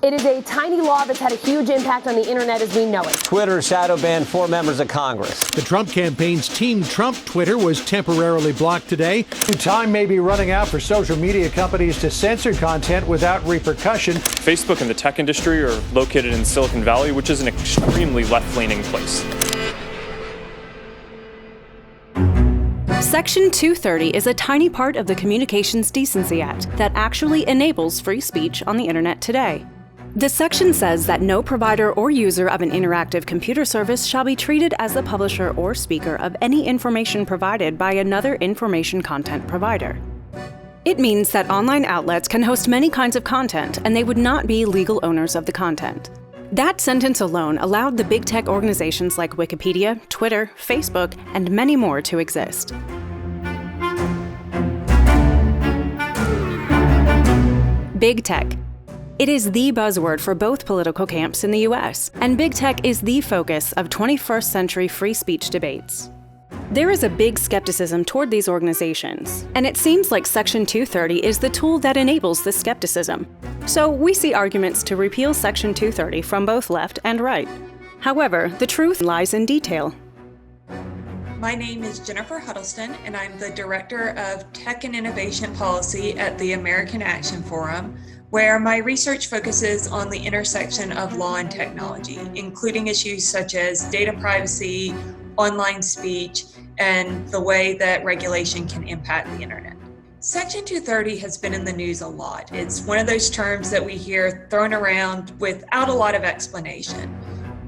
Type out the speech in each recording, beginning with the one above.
It is a tiny law that's had a huge impact on the internet as we know it. Twitter shadow banned 4 members of Congress. The Trump campaign's Team Trump Twitter was temporarily blocked today. Time may be running out for social media companies to censor content without repercussion. Facebook and the tech industry are located in Silicon Valley, which is an extremely left-leaning place. Section 230 is a tiny part of the Communications Decency Act that actually enables free speech on the internet today. The section says that no provider or user of an interactive computer service shall be treated as the publisher or speaker of any information provided by another information content provider. It means that online outlets can host many kinds of content, and they would not be legal owners of the content. That sentence alone allowed the big tech organizations like Wikipedia, Twitter, Facebook, and many more to exist. Big tech. It is the buzzword for both political camps in the US, and big tech is the focus of 21st century free speech debates. There is a big skepticism toward these organizations, and it seems like Section 230 is the tool that enables this skepticism. So we see arguments to repeal Section 230 from both left and right. However, the truth lies in detail. My name is Jennifer Huddleston, and I'm the Director of Tech and Innovation Policy at the American Action Forum, where my research focuses on the intersection of law and technology, including issues such as data privacy, online speech, and the way that regulation can impact the internet. Section 230 has been in the news a lot. It's one of those terms that we hear thrown around without a lot of explanation.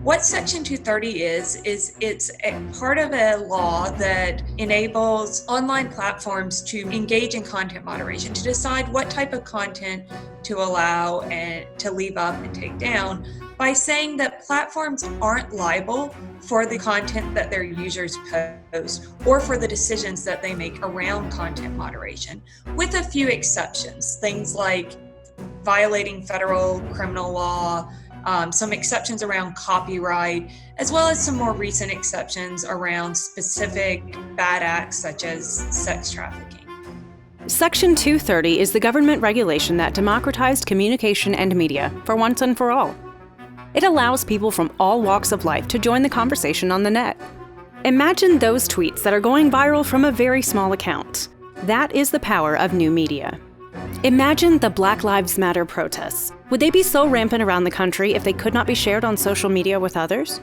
What Section 230 is it's a part of a law that enables online platforms to engage in content moderation, to decide what type of content to allow and to leave up and take down, by saying that platforms aren't liable for the content that their users post or for the decisions that they make around content moderation, with a few exceptions, things like violating federal criminal law, some exceptions around copyright, as well as some more recent exceptions around specific bad acts such as sex trafficking. Section 230 is the government regulation that democratized communication and media for once and for all. It allows people from all walks of life to join the conversation on the net. Imagine those tweets that are going viral from a very small account. That is the power of new media. Imagine the Black Lives Matter protests. Would they be so rampant around the country if they could not be shared on social media with others?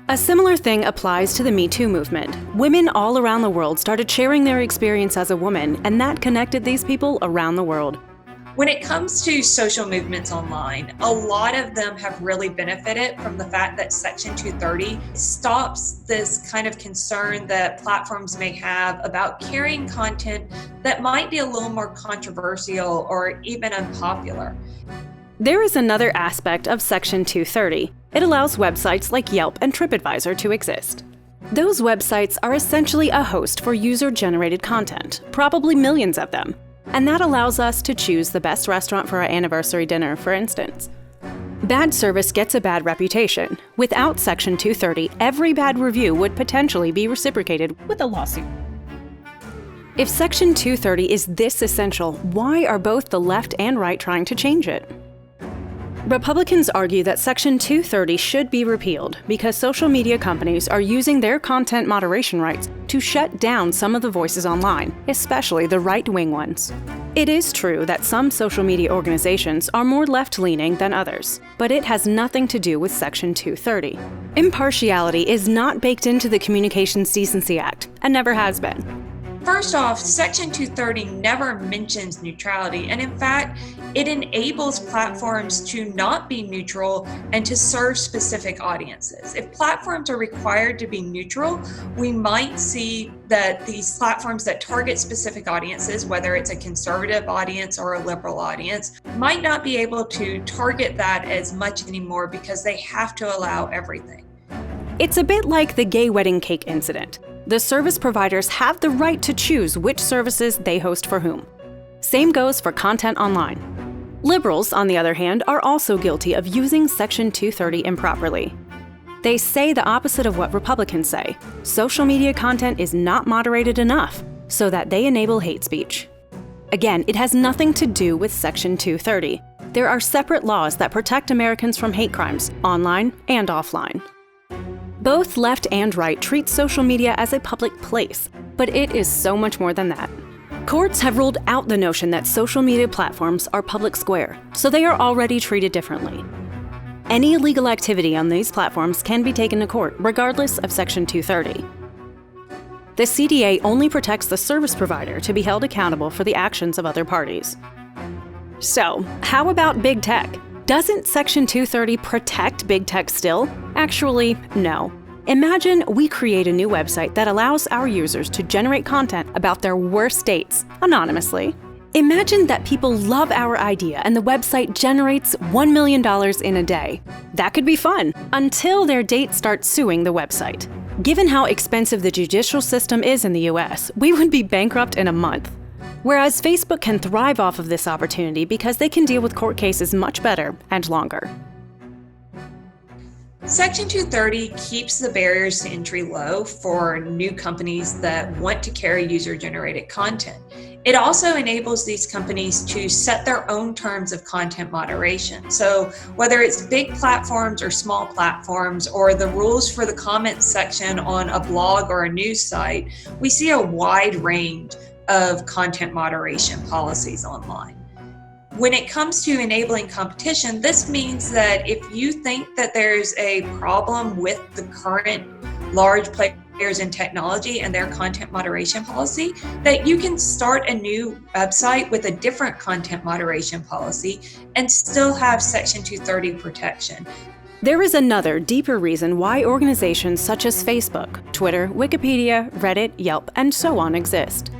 A similar thing applies to the Me Too movement. Women all around the world started sharing their experience as a woman, and that connected these people around the world. When it comes to social movements online, a lot of them have really benefited from the fact that Section 230 stops this kind of concern that platforms may have about carrying content that might be a little more controversial or even unpopular. There is another aspect of Section 230. It allows websites like Yelp and TripAdvisor to exist. Those websites are essentially a host for user-generated content, probably millions of them. And that allows us to choose the best restaurant for our anniversary dinner, for instance. Bad service gets a bad reputation. Without Section 230, every bad review would potentially be reciprocated with a lawsuit. If Section 230 is this essential, why are both the left and right trying to change it? Republicans argue that Section 230 should be repealed because social media companies are using their content moderation rights to shut down some of the voices online, especially the right-wing ones. It is true that some social media organizations are more left-leaning than others, but it has nothing to do with Section 230. Impartiality is not baked into the Communications Decency Act, and never has been. First off, Section 230 never mentions neutrality, and in fact, it enables platforms to not be neutral and to serve specific audiences. If platforms are required to be neutral, we might see that these platforms that target specific audiences, whether it's a conservative audience or a liberal audience, might not be able to target that as much anymore because they have to allow everything. It's a bit like the gay wedding cake incident. The service providers have the right to choose which services they host for whom. Same goes for content online. Liberals, on the other hand, are also guilty of using Section 230 improperly. They say the opposite of what Republicans say. Social media content is not moderated enough, so that they enable hate speech. Again, it has nothing to do with Section 230. There are separate laws that protect Americans from hate crimes, online and offline. Both left and right treat social media as a public place, but it is so much more than that. Courts have ruled out the notion that social media platforms are public square, so they are already treated differently. Any illegal activity on these platforms can be taken to court, regardless of Section 230. The CDA only protects the service provider to be held accountable for the actions of other parties. So, how about big tech? Doesn't Section 230 protect big tech still? Actually, no. Imagine we create a new website that allows our users to generate content about their worst dates anonymously. Imagine that people love our idea and the website generates $1 million in a day. That could be fun, until their date starts suing the website. Given how expensive the judicial system is in the US, we would be bankrupt in a month. Whereas Facebook can thrive off of this opportunity because they can deal with court cases much better and longer. Section 230 keeps the barriers to entry low for new companies that want to carry user-generated content. It also enables these companies to set their own terms of content moderation. So whether it's big platforms or small platforms, or the rules for the comments section on a blog or a news site, we see a wide range of content moderation policies online. When it comes to enabling competition, this means that if you think that there's a problem with the current large players in technology and their content moderation policy, that you can start a new website with a different content moderation policy and still have Section 230 protection. There is another, deeper reason why organizations such as Facebook, Twitter, Wikipedia, Reddit, Yelp, and so on exist.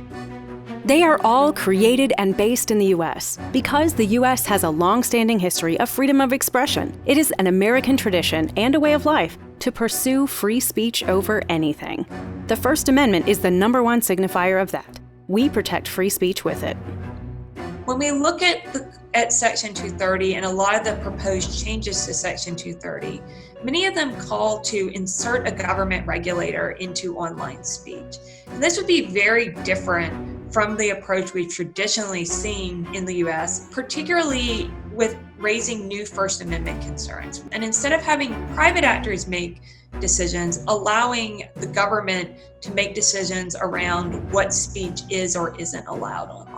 They are all created and based in the US because the US has a long-standing history of freedom of expression. It is an American tradition and a way of life to pursue free speech over anything. The First Amendment is the #1 signifier of that. We protect free speech with it. When we look at Section 230 and a lot of the proposed changes to Section 230, many of them call to insert a government regulator into online speech. And this would be very different from the approach we've traditionally seen in the US, particularly with raising new First Amendment concerns. And instead of having private actors make decisions, allowing the government to make decisions around what speech is or isn't allowed online.